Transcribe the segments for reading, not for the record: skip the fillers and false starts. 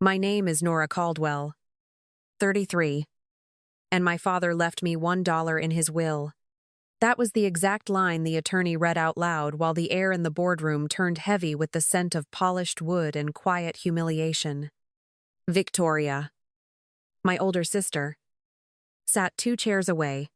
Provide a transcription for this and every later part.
My name is Nora Caldwell, 33, and my father left me $1 in his will. That was the exact line the attorney read out loud while the air in the boardroom turned heavy with the scent of polished wood and quiet humiliation. Victoria, my older sister, sat 2 chairs away,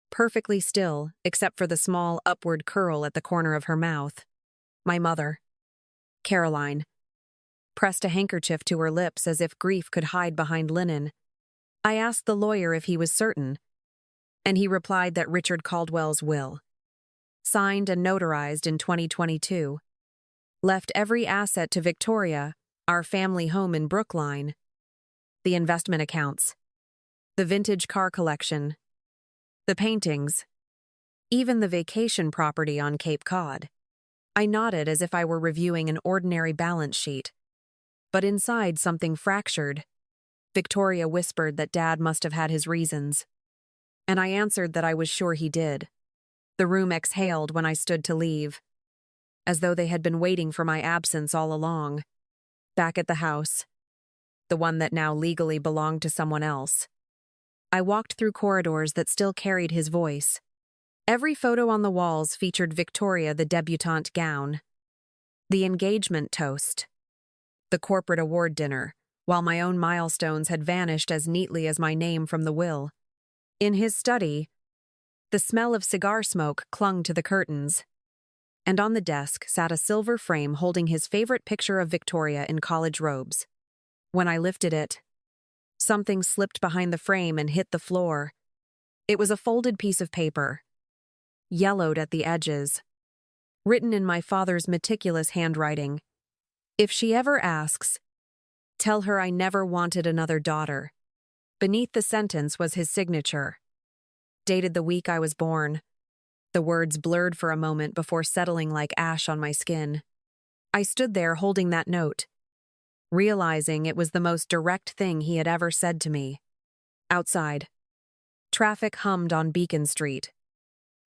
perfectly still except for the small upward curl at the corner of her mouth. My mother, Caroline, pressed a handkerchief to her lips as if grief could hide behind linen. I asked the lawyer if he was certain, and he replied that Richard Caldwell's will, signed and notarized in 2022, left every asset to Victoria, our family home in Brookline, the investment accounts, the vintage car collection, the paintings, even the vacation property on Cape Cod. I nodded as if I were reviewing an ordinary balance sheet. But inside something fractured. Victoria whispered that Dad must have had his reasons. And I answered that I was sure he did. The room exhaled when I stood to leave, as though they had been waiting for my absence all along. Back at the house, the one that now legally belonged to someone else, I walked through corridors that still carried his voice. Every photo on the walls featured Victoria the debutante gown, the engagement toast, the corporate award dinner, while my own milestones had vanished as neatly as my name from the will. In his study, the smell of cigar smoke clung to the curtains, and on the desk sat a silver frame holding his favorite picture of Victoria in college robes. When I lifted it, something slipped behind the frame and hit the floor. It was a folded piece of paper, yellowed at the edges, written in my father's meticulous handwriting. If she ever asks, tell her I never wanted another daughter. Beneath the sentence was his signature, dated the week I was born. The words blurred for a moment before settling like ash on my skin. I stood there holding that note, realizing it was the most direct thing he had ever said to me. Outside, traffic hummed on Beacon Street,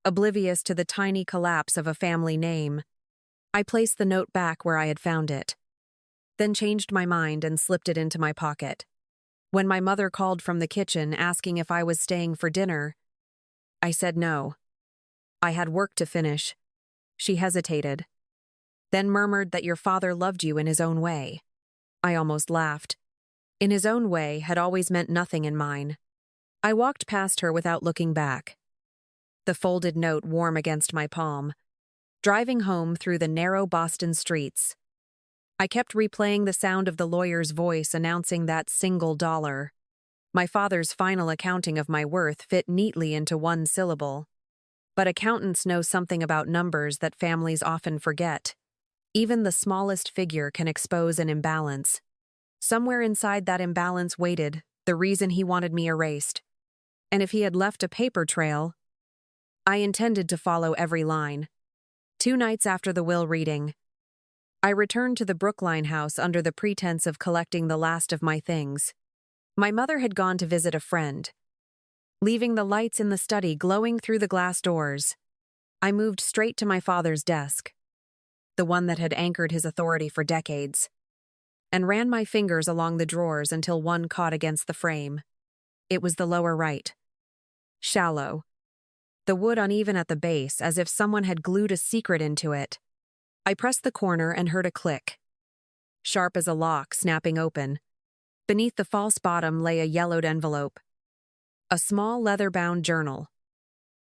oblivious to the tiny collapse of a family name. I placed the note back where I had found it, then changed my mind and slipped it into my pocket. When my mother called from the kitchen asking if I was staying for dinner, I said no. I had work to finish. She hesitated, then murmured that your father loved you in his own way. I almost laughed. In his own way had always meant nothing in mine. I walked past her without looking back, the folded note warm against my palm, driving home through the narrow Boston streets. I kept replaying the sound of the lawyer's voice announcing that single dollar. My father's final accounting of my worth fit neatly into one syllable. But accountants know something about numbers that families often forget. Even the smallest figure can expose an imbalance. Somewhere inside that imbalance waited the reason he wanted me erased. And if he had left a paper trail, I intended to follow every line. 2 nights after the will reading, I returned to the Brookline house under the pretense of collecting the last of my things. My mother had gone to visit a friend, leaving the lights in the study glowing through the glass doors. I moved straight to my father's desk, the one that had anchored his authority for decades, and ran my fingers along the drawers until one caught against the frame. It was the lower right. Shallow, the wood uneven at the base as if someone had glued a secret into it. I pressed the corner and heard a click, sharp as a lock snapping open. Beneath the false bottom lay a yellowed envelope, a small leather-bound journal,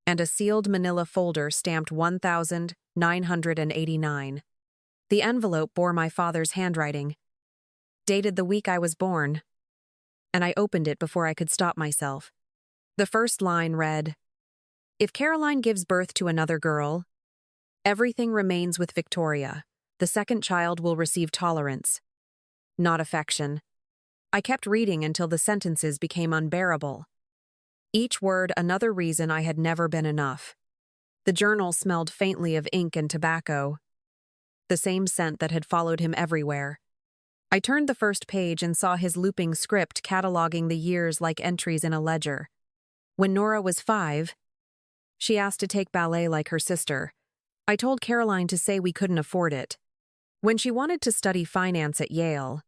and a sealed manila folder stamped 1989. The envelope bore my father's handwriting, dated the week I was born, and I opened it before I could stop myself. The first line read, "If Caroline gives birth to another girl, everything remains with Victoria. The second child will receive tolerance, not affection." I kept reading until the sentences became unbearable. Each word another reason I had never been enough. The journal smelled faintly of ink and tobacco, the same scent that had followed him everywhere. I turned the first page and saw his looping script cataloging the years like entries in a ledger. When Nora was 5, she asked to take ballet like her sister. I told Caroline to say we couldn't afford it. When she wanted to study finance at Yale,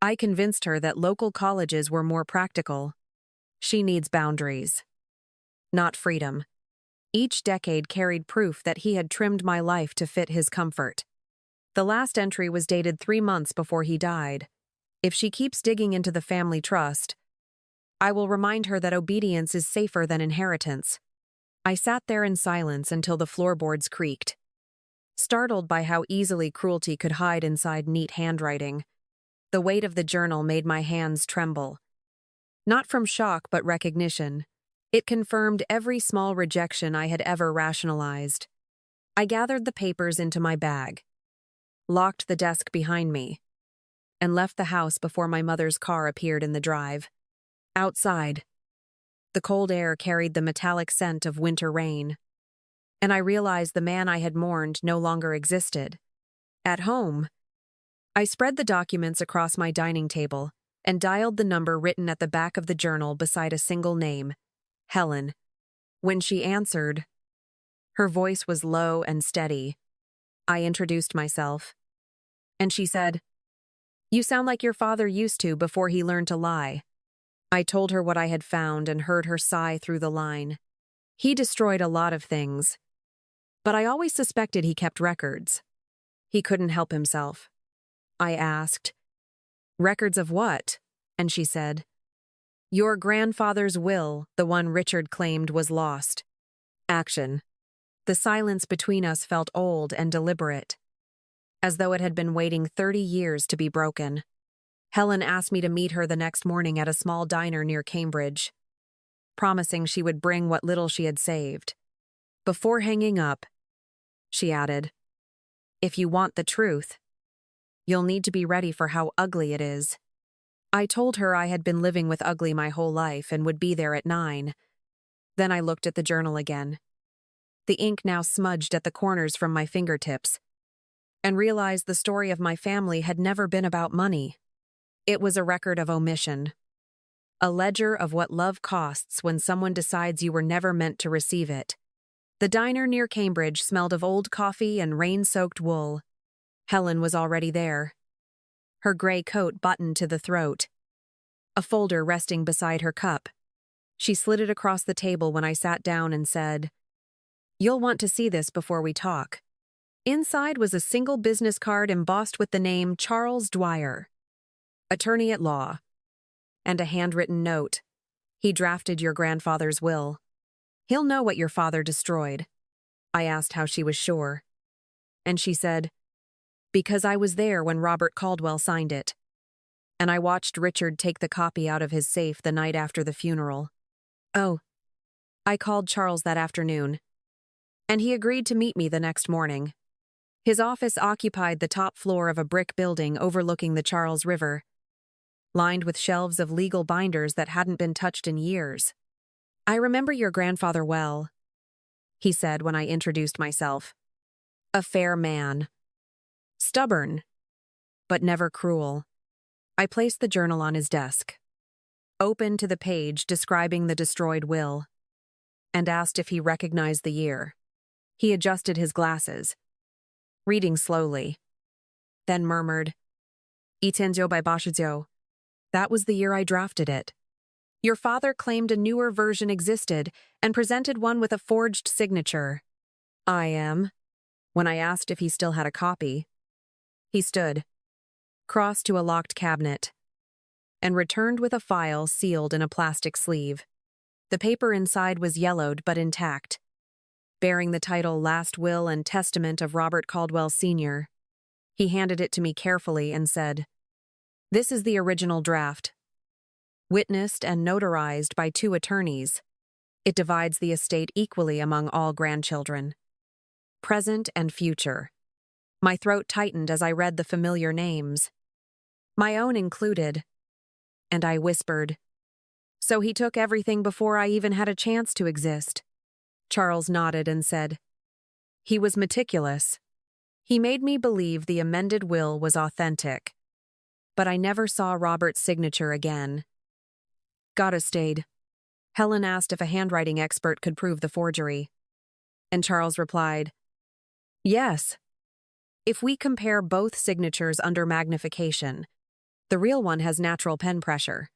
I convinced her that local colleges were more practical. She needs boundaries, not freedom. Each decade carried proof that he had trimmed my life to fit his comfort. The last entry was dated 3 months before he died. If she keeps digging into the family trust, I will remind her that obedience is safer than inheritance. I sat there in silence until the floorboards creaked, startled by how easily cruelty could hide inside neat handwriting. The weight of the journal made my hands tremble. Not from shock, but recognition. It confirmed every small rejection I had ever rationalized. I gathered the papers into my bag, locked the desk behind me, and left the house before my mother's car appeared in the drive. Outside, the cold air carried the metallic scent of winter rain, and I realized the man I had mourned no longer existed. At home, I spread the documents across my dining table and dialed the number written at the back of the journal beside a single name, Helen. When she answered, her voice was low and steady. I introduced myself, and she said, "You sound like your father used to before he learned to lie." I told her what I had found and heard her sigh through the line. He destroyed a lot of things, but I always suspected he kept records. He couldn't help himself. I asked, "Records of what?" And she said, "Your grandfather's will, the one Richard claimed was lost." Action. The silence between us felt old and deliberate, as though it had been waiting 30 years to be broken. Helen asked me to meet her the next morning at a small diner near Cambridge, promising she would bring what little she had saved. Before hanging up, she added, "If you want the truth, you'll need to be ready for how ugly it is." I told her I had been living with ugly my whole life and would be there at 9. Then I looked at the journal again, the ink now smudged at the corners from my fingertips, and realized the story of my family had never been about money. It was a record of omission, a ledger of what love costs when someone decides you were never meant to receive it. The diner near Cambridge smelled of old coffee and rain-soaked wool. Helen was already there, her gray coat buttoned to the throat, a folder resting beside her cup. She slid it across the table when I sat down and said, "You'll want to see this before we talk." Inside was a single business card embossed with the name Charles Dwyer, attorney at law, and a handwritten note. "He drafted your grandfather's will. He'll know what your father destroyed." I asked how she was sure, and she said, "Because I was there when Robert Caldwell signed it, and I watched Richard take the copy out of his safe the night after the funeral." Oh, I called Charles that afternoon, and he agreed to meet me the next morning. His office occupied the top floor of a brick building overlooking the Charles River, lined with shelves of legal binders that hadn't been touched in years. "I remember your grandfather well," he said when I introduced myself. "A fair man. Stubborn, but never cruel." I placed the journal on his desk, opened to the page describing the destroyed will, and asked if he recognized the year. He adjusted his glasses, reading slowly, then murmured, "Itenjo by Bashizo. That was the year I drafted it. Your father claimed a newer version existed and presented one with a forged signature. I am." When I asked if he still had a copy, he stood, crossed to a locked cabinet, and returned with a file sealed in a plastic sleeve. The paper inside was yellowed but intact, bearing the title Last Will and Testament of Robert Caldwell Sr. He handed it to me carefully and said, "This is the original draft, witnessed and notarized by 2 attorneys. It divides the estate equally among all grandchildren, present and future." My throat tightened as I read the familiar names, my own included, and I whispered, "So he took everything before I even had a chance to exist." Charles nodded and said, "He was meticulous. He made me believe the amended will was authentic. But I never saw Robert's signature again." Gotta stayed. Helen asked if a handwriting expert could prove the forgery, and Charles replied, "Yes. If we compare both signatures under magnification, The real one has natural pen pressure,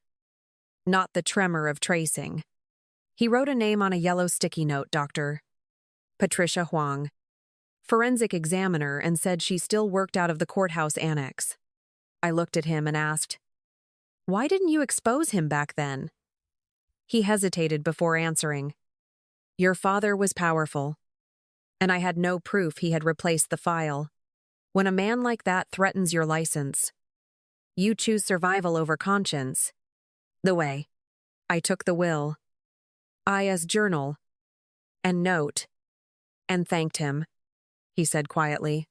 not the tremor of tracing. He wrote a name on a yellow sticky note, Dr. Patricia Huang, forensic examiner, and said she still worked out of the courthouse annex. I looked at him and asked, "Why didn't you expose him back then?" He hesitated before answering. "Your father was powerful, and I had no proof he had replaced the file. When a man like that threatens your license, you choose survival over conscience. The way. I took the will, IS journal, and note, and thanked him," he said quietly.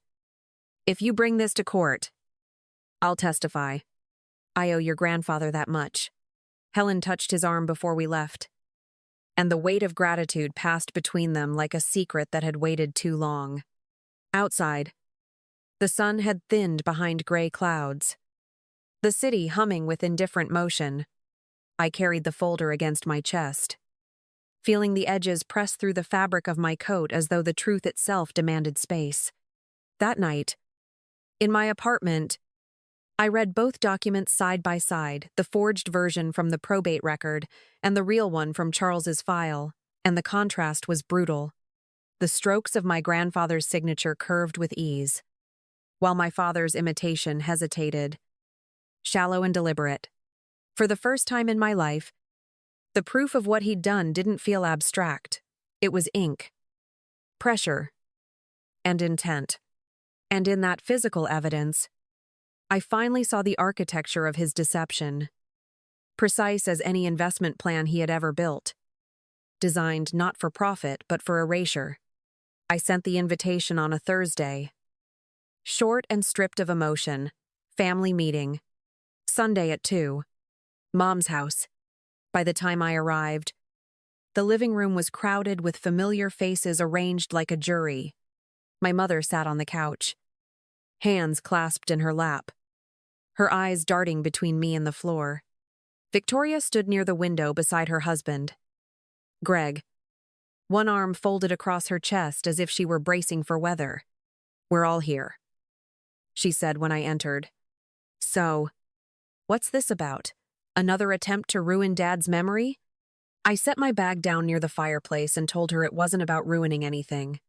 "If you bring this to court, I'll testify. I owe your grandfather that much." Helen touched his arm before we left, and the weight of gratitude passed between them like a secret that had waited too long. Outside, the sun had thinned behind gray clouds, the city humming with indifferent motion. I carried the folder against my chest, feeling the edges press through the fabric of my coat as though the truth itself demanded space. That night, in my apartment, I read both documents side by side, the forged version from the probate record and the real one from Charles's file, and the contrast was brutal. The strokes of my grandfather's signature curved with ease, while my father's imitation hesitated, shallow and deliberate. For the first time in my life, the proof of what he'd done didn't feel abstract. It was ink, pressure, and intent. And in that physical evidence, I finally saw the architecture of his deception, precise as any investment plan he had ever built, designed not for profit but for erasure. I sent the invitation on a Thursday, short and stripped of emotion, family meeting, Sunday at 2, Mom's house. By the time I arrived, the living room was crowded with familiar faces arranged like a jury. My mother sat on the couch, hands clasped in her lap, her eyes darting between me and the floor. Victoria stood near the window beside her husband, Greg, one arm folded across her chest as if she were bracing for weather. "We're all here," she said when I entered. "So, what's this about? Another attempt to ruin Dad's memory?" I set my bag down near the fireplace and told her it wasn't about ruining anything.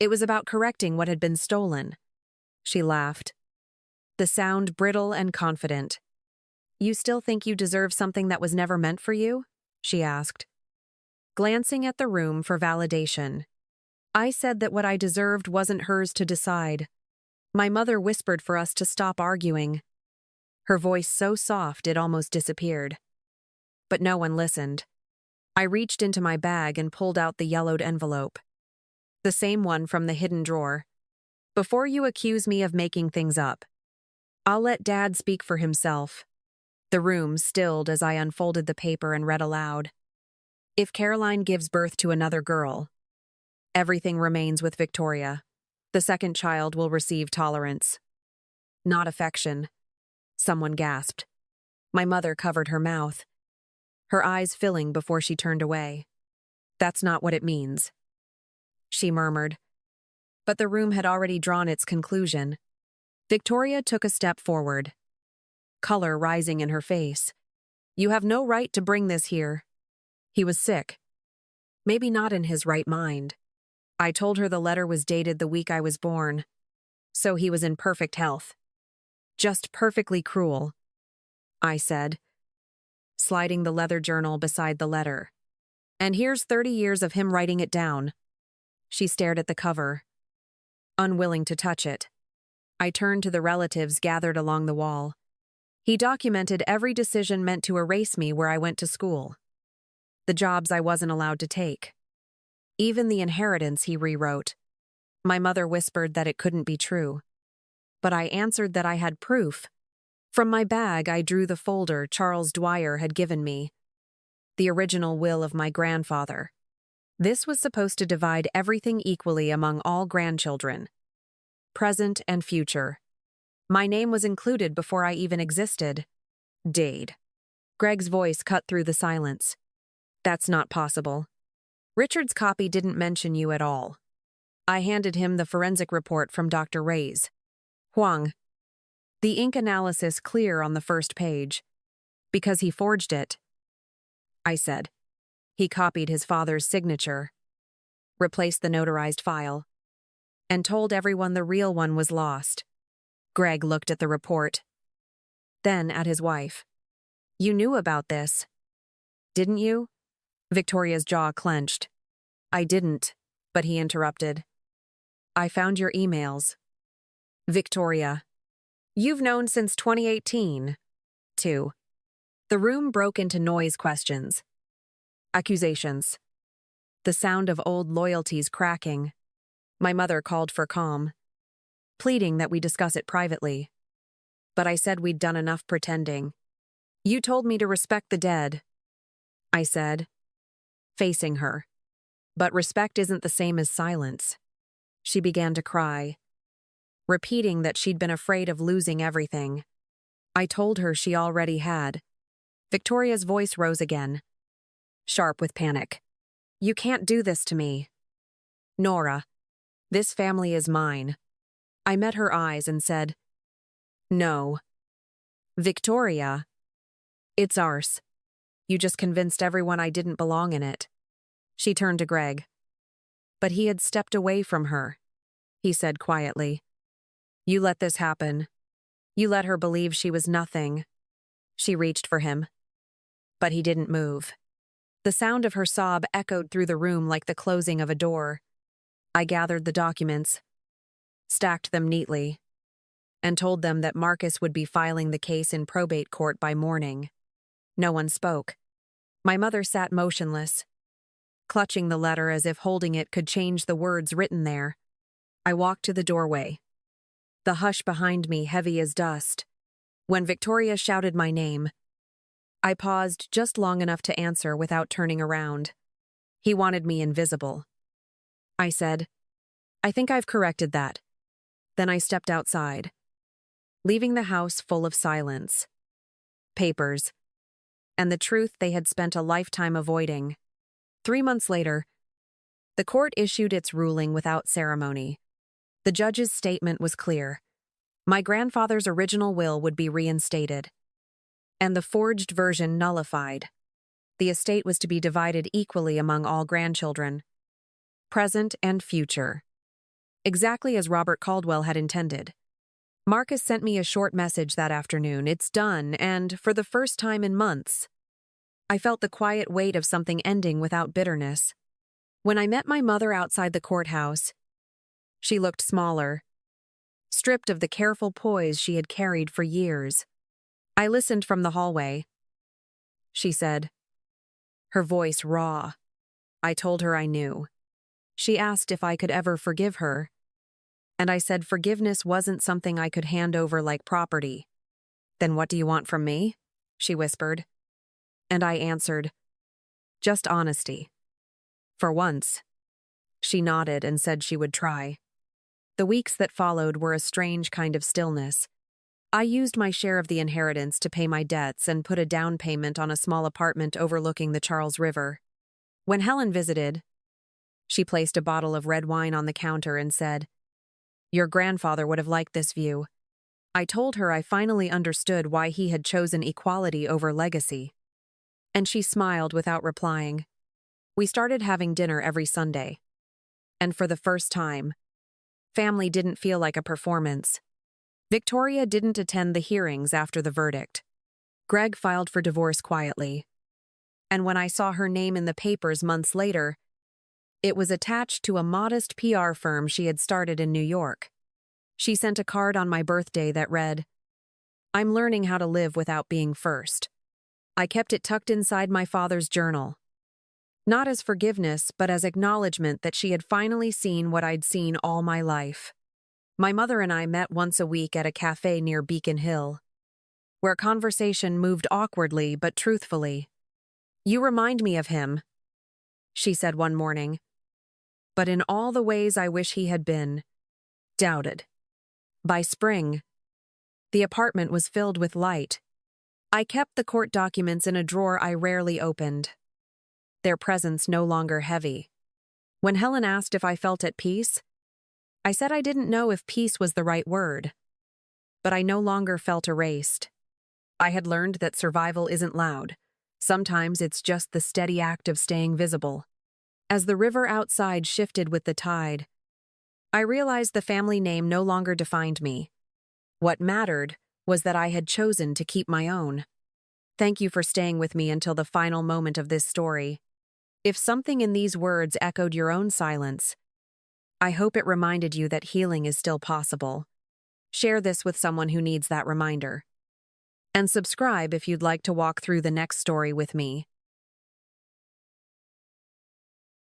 It was about correcting what had been stolen. She laughed, the sound brittle and confident. "You still think you deserve something that was never meant for you?" she asked, glancing at the room for validation. I said that what I deserved wasn't hers to decide. My mother whispered for us to stop arguing, her voice so soft it almost disappeared. But no one listened. I reached into my bag and pulled out the yellowed envelope, the same one from the hidden drawer. "Before you accuse me of making things up, I'll let Dad speak for himself." The room stilled as I unfolded the paper and read aloud. "If Caroline gives birth to another girl, everything remains with Victoria. The second child will receive tolerance, not affection." Someone gasped. My mother covered her mouth, her eyes filling before she turned away. "That's not what it means," she murmured. But the room had already drawn its conclusion. Victoria took a step forward, color rising in her face. "You have no right to bring this here." He was sick. Maybe not in his right mind. I told her the letter was dated the week I was born, so he was in perfect health. "Just perfectly cruel," I said, sliding the leather journal beside the letter. "And here's 30 years of him writing it down." She stared at the cover, unwilling to touch it. I turned to the relatives gathered along the wall. He documented every decision meant to erase me where I went to school, the jobs I wasn't allowed to take, even the inheritance he rewrote. My mother whispered that it couldn't be true, but I answered that I had proof. From my bag, I drew the folder Charles Dwyer had given me, the original will of my grandfather. This was supposed to divide everything equally among all grandchildren, present and future. My name was included before I even existed. Dade. Greg's voice cut through the silence. "That's not possible. Richard's copy didn't mention you at all." I handed him the forensic report from Dr. Reyes. "Huang, The ink analysis clear on the first page. Because he forged it, I said. He copied his father's signature, replaced the notarized file, and told everyone the real one was lost. Greg looked at the report, then at his wife. You knew about this, didn't you? Victoria's jaw clenched. I didn't, but he interrupted. I found your emails. Victoria. You've known since 2018. 2. The room broke into noise questions. Accusations. The sound of old loyalties cracking. My mother called for calm, pleading that we discuss it privately. But I said we'd done enough pretending. You told me to respect the dead, I said, facing her. But respect isn't the same as silence. She began to cry, repeating that she'd been afraid of losing everything. I told her she already had. Victoria's voice rose again, sharp with panic. You can't do this to me. Nora, this family is mine. I met her eyes and said, No. Victoria, it's ours. You just convinced everyone I didn't belong in it. She turned to Greg. But he had stepped away from her. He said quietly, You let this happen. You let her believe she was nothing. She reached for him. But he didn't move. The sound of her sob echoed through the room like the closing of a door. I gathered the documents, stacked them neatly, and told them that Marcus would be filing the case in probate court by morning. No one spoke. My mother sat motionless, clutching the letter as if holding it could change the words written there. I walked to the doorway, the hush behind me heavy as dust. When Victoria shouted my name, I paused just long enough to answer without turning around. He wanted me invisible. I said, I think I've corrected that. Then I stepped outside, leaving the house full of silence, papers, and the truth they had spent a lifetime avoiding. 3 months later, the court issued its ruling without ceremony. The judge's statement was clear. My grandfather's original will would be reinstated, and the forged version nullified. The estate was to be divided equally among all grandchildren, present and future, exactly as Robert Caldwell had intended. Marcus sent me a short message that afternoon. It's done, and for the first time in months, I felt the quiet weight of something ending without bitterness. When I met my mother outside the courthouse, she looked smaller, stripped of the careful poise she had carried for years. I listened from the hallway. She said, her voice raw. I told her I knew. She asked if I could ever forgive her, and I said forgiveness wasn't something I could hand over like property. Then what do you want from me? She whispered. And I answered, just honesty. For once. She nodded and said she would try. The weeks that followed were a strange kind of stillness. I used my share of the inheritance to pay my debts and put a down payment on a small apartment overlooking the Charles River. When Helen visited, she placed a bottle of red wine on the counter and said, Your grandfather would have liked this view. I told her I finally understood why he had chosen equality over legacy. And she smiled without replying. We started having dinner every Sunday. And for the first time, family didn't feel like a performance. Victoria didn't attend the hearings after the verdict. Greg filed for divorce quietly. And when I saw her name in the papers months later, it was attached to a modest PR firm she had started in New York. She sent a card on my birthday that read, I'm learning how to live without being first. I kept it tucked inside my father's journal. Not as forgiveness, but as acknowledgement that she had finally seen what I'd seen all my life. My mother and I met once a week at a cafe near Beacon Hill, where conversation moved awkwardly but truthfully. You remind me of him, she said one morning. But in all the ways I wish he had been, doubted. By spring, the apartment was filled with light. I kept the court documents in a drawer I rarely opened, their presence no longer heavy. When Helen asked if I felt at peace, I said I didn't know if peace was the right word. but I no longer felt erased. I had learned that survival isn't loud. Sometimes it's just the steady act of staying visible. As the river outside shifted with the tide, I realized the family name no longer defined me. What mattered was that I had chosen to keep my own. Thank you for staying with me until the final moment of this story. If something in these words echoed your own silence, I hope it reminded you that healing is still possible. Share this with someone who needs that reminder. And subscribe if you'd like to walk through the next story with me.